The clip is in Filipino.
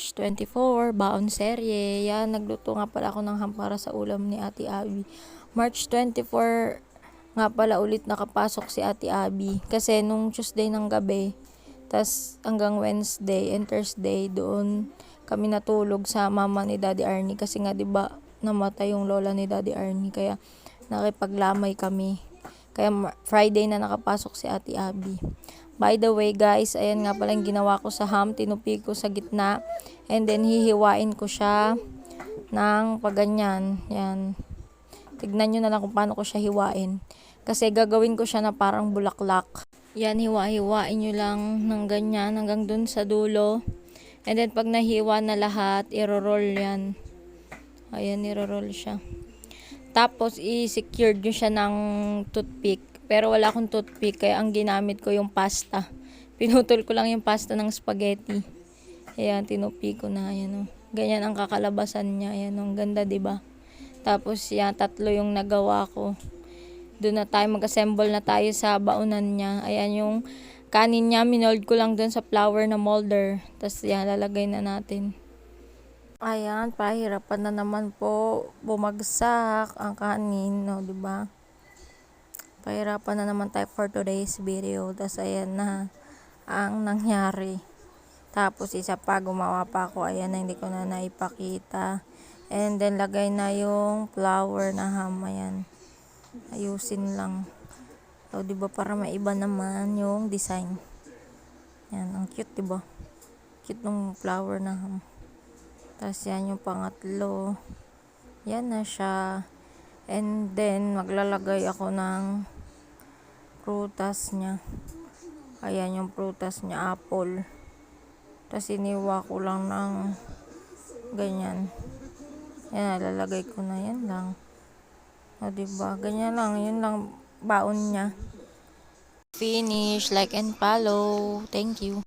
March 24, baon serye. Yan, nagluto nga pala ako ng ham para sa ulam ni Ate Abby. March 24 nga pala ulit nakapasok si Ate Abby. Kasi nung Tuesday ng gabi, tas hanggang Wednesday and Thursday, doon kami natulog sa mama ni Daddy Arnie. Kasi nga 'di ba namatay yung lola ni Daddy Arnie. Kaya nakipaglamay kami. Kaya Friday na nakapasok si Ate Abby. By the way guys, ayan nga pala yung ginawa ko sa ham. Tinupi ko sa gitna. And then hihiwain ko siya ng paganyan. Yan. Tignan nyo na lang kung paano ko siya hiwain. Kasi gagawin ko siya na parang bulaklak. Yan, hiwa-hiwain nyo lang ng ganyan hanggang dun sa dulo. And then pag nahiwa na lahat, iro-roll yan. Ayan, iro-roll siya. Tapos i-secured nyo siya ng toothpick. Pero wala akong toothpick, kaya ang ginamit ko yung pasta. Pinutol ko lang yung pasta ng spaghetti. Ayan, tinupi ko na. Ayan, oh. Ganyan ang kakalabasan niya. Ayan, oh. Ang ganda, diba? Tapos yan, 3 yung nagawa ko. Doon na tayo, mag-assemble na tayo sa baunan niya. Ayan yung kanin niya, minold ko lang doon sa flour na molder. Tapos yan, lalagay na natin. Ayan, pahirapan na naman po bumagsak ang kanin, no, diba? Pahirapan na naman tayo for today's video. Tapos ayan na ang nangyari. Tapos isa pa, gumawa pa ako. Ayan na, hindi ko na naipakita. And then lagay na yung flour na ham. Ayan. Ayusin lang. So, diba para maiba naman yung design. Yan, ang cute, diba? Cute ng flour na ham. Tapos yan yung pangatlo. Yan na siya. And then, maglalagay ako ng prutas niya. Ayan yung prutas niya, apple. Tapos iniwa ko lang ng ganyan. Yan, lalagay ko na yan lang. O, diba? Ganyan lang. Yun lang baon niya. Finish. Like and follow. Thank you.